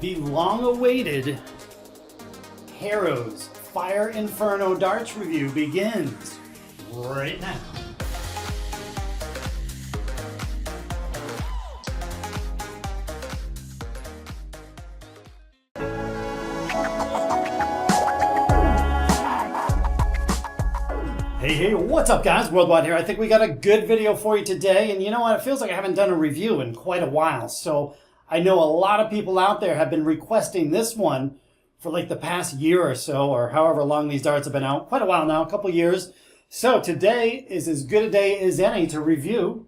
The long-awaited Harrows Fire Inferno darts review begins right now. Hey, what's up guys? Worldwide here. I think we got a good video for you today, and you know what? It feels like I haven't done a review in quite a while, so I know a lot of people out there have been requesting this one for like the past year or so, or however long these darts have been out. Quite a while now, a couple years. So today is as good a day as any to review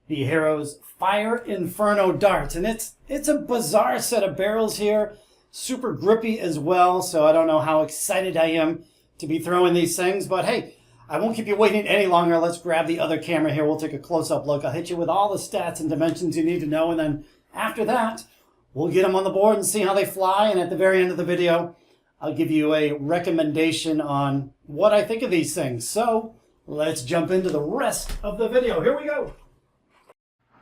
the Harrows Fire Inferno darts. And it's a bizarre set of barrels here. Super grippy as well, so I don't know how excited I am to be throwing these things. But hey, I won't keep you waiting any longer. Let's grab the other camera here. We'll take a close-up look. I'll hit you with all the stats and dimensions you need to know, and then after that, we'll get them on the board and see how they fly. And at the very end of the video, I'll give you a recommendation on what I think of these things. So let's jump into the rest of the video. Here we go.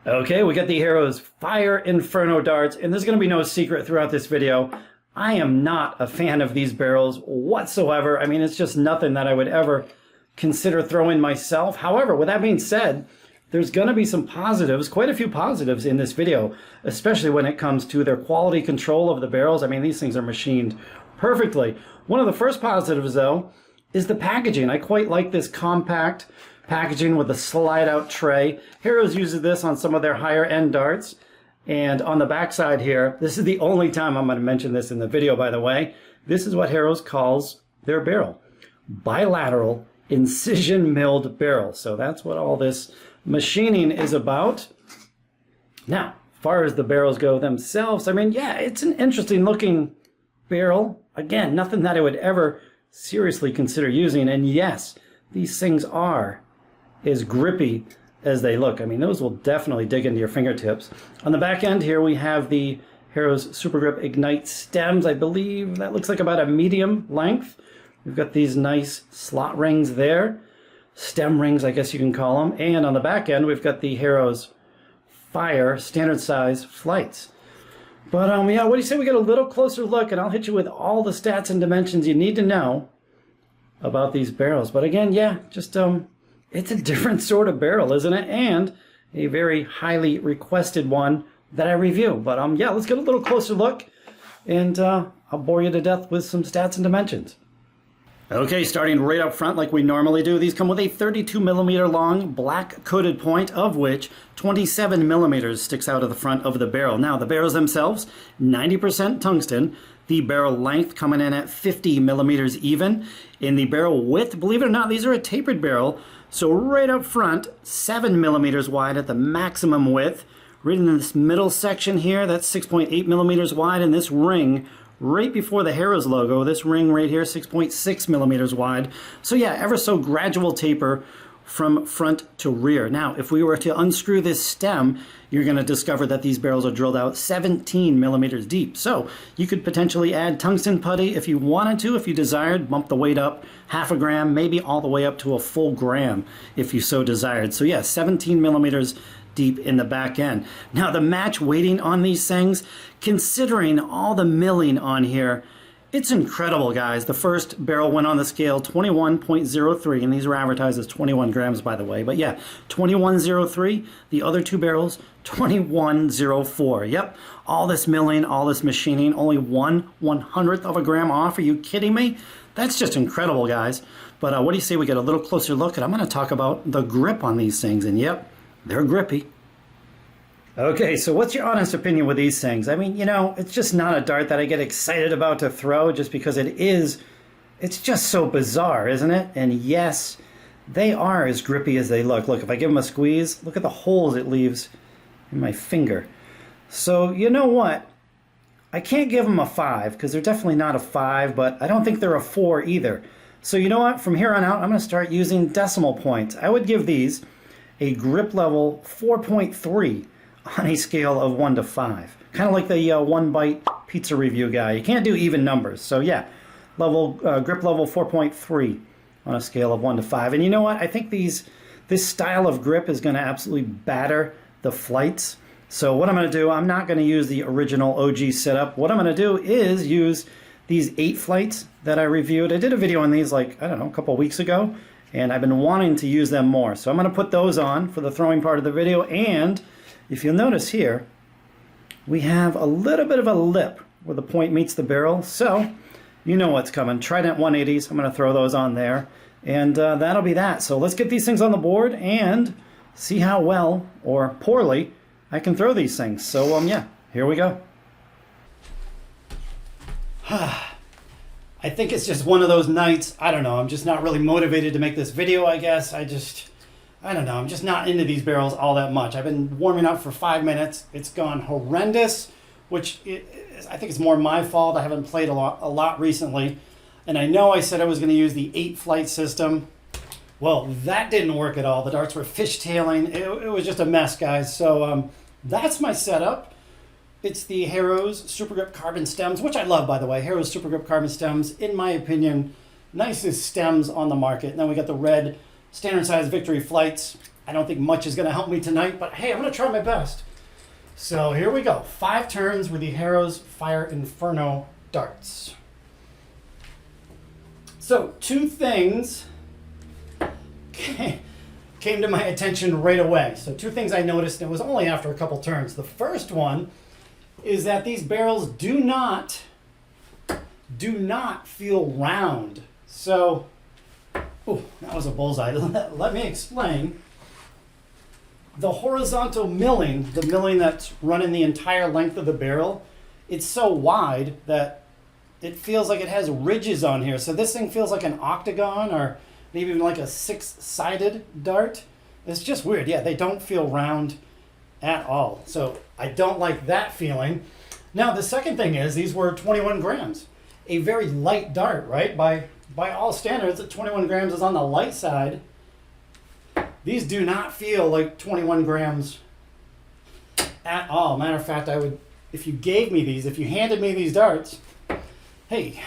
Okay, we got the Harrows Fire Inferno darts, and there's going to be no secret throughout this video. I am not a fan of these barrels whatsoever. I mean, it's just nothing that I would ever consider throwing myself. However, with that being said, there's going to be some positives, quite a few positives in this video, especially when it comes to their quality control of the barrels. I mean, these things are machined perfectly. One of the first positives, though, is the packaging. I quite like this compact packaging with a slide-out tray. Harrows uses this on some of their higher-end darts. And on the back side here, this is the only time I'm going to mention this in the video, by the way. This is what Harrows calls their barrel. Bilateral incision milled barrel. So that's what all this machining is about. Now, as far as the barrels go themselves, I mean, yeah, it's an interesting looking barrel. Again, nothing that I would ever seriously consider using. And yes, these things are as grippy as they look. I mean, those will definitely dig into your fingertips. On the back end here, we have the Harrows Super Grip Ignite stems. I believe that looks like about a medium length. We've got these nice slot rings there. Stem rings, I guess you can call them. And on the back end, we've got the Harrows Fire standard size flights. But yeah, what do you say we get a little closer look, and I'll hit you with all the stats and dimensions you need to know about these barrels. But again, yeah, just it's a different sort of barrel, isn't it? And a very highly requested one that I review. But yeah, let's get a little closer look, and I'll bore you to death with some stats and dimensions. Okay, starting right up front like we normally do, these come with a 32 millimeter long black coated point, of which 27 millimeters sticks out of the front of the barrel. Now, the barrels themselves, 90% tungsten. The barrel length coming in at 50 millimeters even. In the barrel width, believe it or not, these are a tapered barrel. So right up front, 7 millimeters wide at the maximum width. Right in this middle section here, that's 6.8 millimeters wide, and this ring right before the Harrows logo, this ring right here, 6.6 millimeters wide. So yeah, ever so gradual taper from front to rear. Now, if we were to unscrew this stem, you're going to discover that these barrels are drilled out 17 millimeters deep. So you could potentially add tungsten putty if you wanted to, if you desired, bump the weight up half a gram, maybe all the way up to a full gram if you so desired. So yeah, 17 millimeters deep in the back end. Now, the match weighting on these things, considering all the milling on here, it's incredible, guys. The first barrel went on the scale 21.03, and these were advertised as 21 grams, by the way. But yeah, 21.03. The other two barrels, 21.04. Yep, all this milling, all this machining, only 1/100th of a gram off. Are you kidding me? That's just incredible, guys. But what do you say we get a little closer look? And I'm going to talk about the grip on these things. And yep, they're grippy. Okay, so what's your honest opinion with these things? I mean, you know, it's just not a dart that I get excited about to throw just because it's just so bizarre, isn't it? And yes, they are as grippy as they look. Look, if I give them a squeeze, look at the holes it leaves in my finger. So, you know what? I can't give them a 5 because they're definitely not a 5, but I don't think they're a 4 either. So you know what? From here on out, I'm going to start using decimal points. I would give these a grip level 4.3 on a scale of 1 to 5. Kind of like the one bite pizza review guy. You can't do even numbers. So yeah, grip level 4.3 on a scale of 1 to 5. And you know what? I think this style of grip is going to absolutely batter the flights. So what I'm going to do, I'm not going to use the original OG setup. What I'm going to do is use these 8 flights that I reviewed. I did a video on these like, I don't know, a couple weeks ago, and I've been wanting to use them more. So I'm going to put those on for the throwing part of the video. And if you'll notice here, we have a little bit of a lip where the point meets the barrel. So you know what's coming. Trident 180s, I'm going to throw those on there. And that'll be that. So let's get these things on the board and see how well or poorly I can throw these things. So yeah, here we go. I think it's just one of those nights, I don't know, I'm just not really motivated to make this video, I guess. I don't know, I'm just not into these barrels all that much. I've been warming up for 5 minutes. It's gone horrendous, which I think it's more my fault. I haven't played a lot recently. And I know I said I was going to use the 8 flight system. Well, that didn't work at all. The darts were fishtailing. It was just a mess, guys. So that's my setup. It's the Harrows Super Grip Carbon Stems, which I love, by the way. Harrows Super Grip Carbon Stems, in my opinion, nicest stems on the market. And then we got the red standard size Victory Flights. I don't think much is going to help me tonight, but hey, I'm going to try my best. So here we go. 5 turns with the Harrows Fire Inferno darts. So 2 things came to my attention right away. So 2 things I noticed, and it was only after a couple turns. The first one is that these barrels do not feel round. So, oh, that was a bullseye. Let me explain. The horizontal milling, the milling that's running the entire length of the barrel, it's so wide that it feels like it has ridges on here. So this thing feels like an octagon or maybe even like a 6-sided dart. It's just weird. Yeah, they don't feel round at all. So I don't like that feeling. Now the second thing is these were 21 grams. A very light dart, right? By all standards, 21 grams is on the light side. These do not feel like 21 grams at all. Matter of fact, I would, if you gave me these, if you handed me these darts, hey,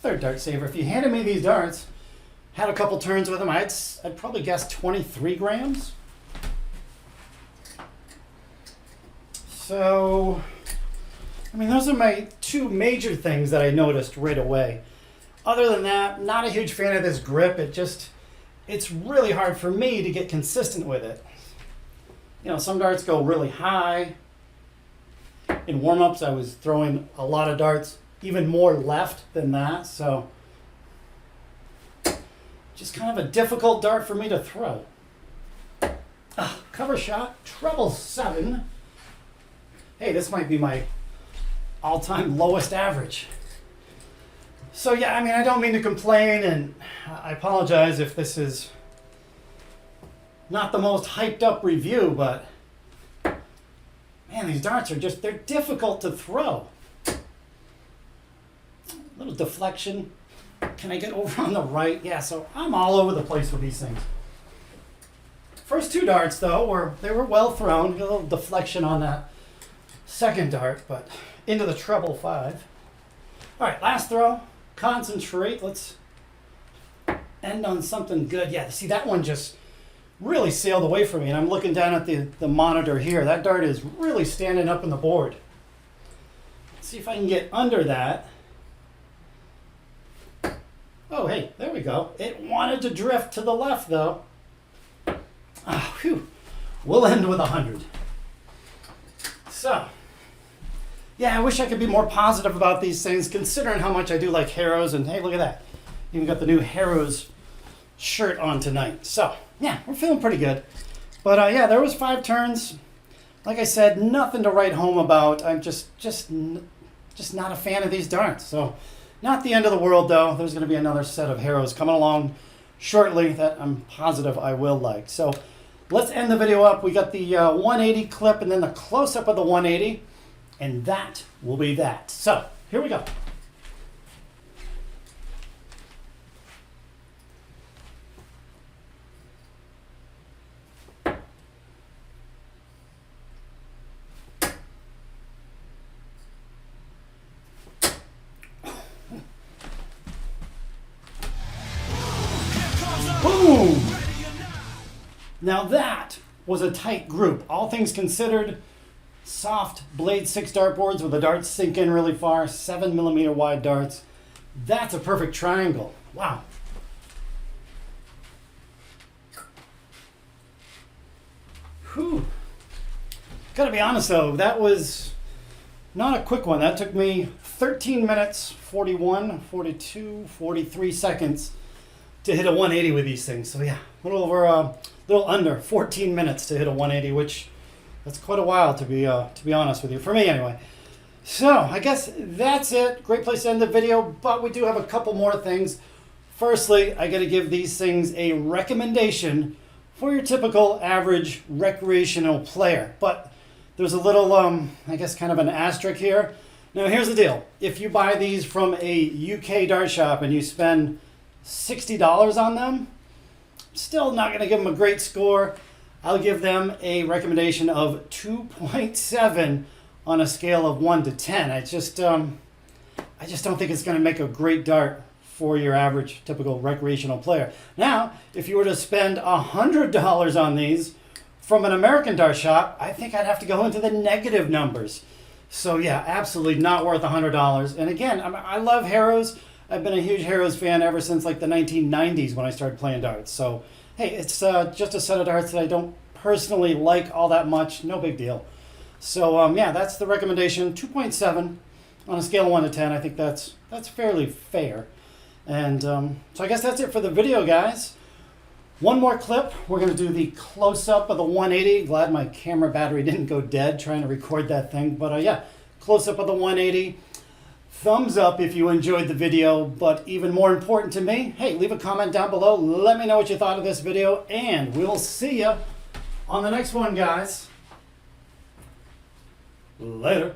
third dart saver, if you handed me these darts, had a couple turns with them, I'd probably guess 23 grams. So, I mean, those are my 2 major things that I noticed right away. Other than that, not a huge fan of this grip. It's really hard for me to get consistent with it. You know, some darts go really high. In warm-ups, I was throwing a lot of darts, even more left than that. So, just kind of a difficult dart for me to throw. Cover shot, treble 7. Hey, this might be my all-time lowest average. So yeah, I mean, I don't mean to complain, and I apologize if this is not the most hyped up review, but man, these darts are they're difficult to throw. A little deflection. Can I get over on the right? Yeah, so I'm all over the place with these things. First 2 darts, though, they were well thrown. A little deflection on that second dart, but into the treble 5. All right, last throw. Concentrate. Let's end on something good. Yeah, see, that one just really sailed away from me, and I'm looking down at the monitor here. That dart is really standing up in the board. Let's see if I can get under that. Oh, hey, there we go. It wanted to drift to the left, though. Ah, whew. We'll end with 100. So, yeah, I wish I could be more positive about these things, considering how much I do like Harrows. And hey, look at that. Even got the new Harrows shirt on tonight. So, yeah, we're feeling pretty good. But yeah, there was 5 turns. Like I said, nothing to write home about. I'm just not a fan of these darts. So, not the end of the world, though. There's going to be another set of Harrows coming along shortly that I'm positive I will like. So, let's end the video up. We got the 180 clip and then the close-up of the 180. And that will be that. So, here we go. Boom! Now that was a tight group. All things considered, soft blade 6 dartboards where the darts sink in really far, 7mm wide darts. That's a perfect triangle. Wow. Whew. Gotta be honest though, that was not a quick one. That took me 13 minutes, 41, 42, 43 seconds to hit a 180 with these things. So yeah, a little under 14 minutes to hit a 180, which that's quite a while to be honest with you, for me anyway. So I guess that's it. Great place to end the video, but we do have a couple more things. Firstly, I gotta give these things a recommendation for your typical average recreational player. But there's a little, I guess kind of an asterisk here. Now here's the deal. If you buy these from a UK dart shop and you spend $60 on them, still not going to give them a great score. I'll give them a recommendation of 2.7 on a scale of 1 to 10. I just don't think it's going to make a great dart for your average typical recreational player. Now, if you were to spend $100 on these from an American dart shop, I think I'd have to go into the negative numbers. So yeah, absolutely not worth $100. And again, I love Harrows. I've been a huge Harrows fan ever since like the 1990s when I started playing darts. So hey, it's just a set of darts that I don't personally like all that much. No big deal. So yeah, that's the recommendation. 2.7 on a scale of 1 to 10. I think that's fairly fair. And so I guess that's it for the video, guys. One more clip. We're going to do the close-up of the 180. Glad my camera battery didn't go dead trying to record that thing. But yeah, close-up of the 180. Thumbs up if you enjoyed the video. But even more important to me, hey, leave a comment down below. Let me know what you thought of this video. And we'll see you on the next one, guys. Later.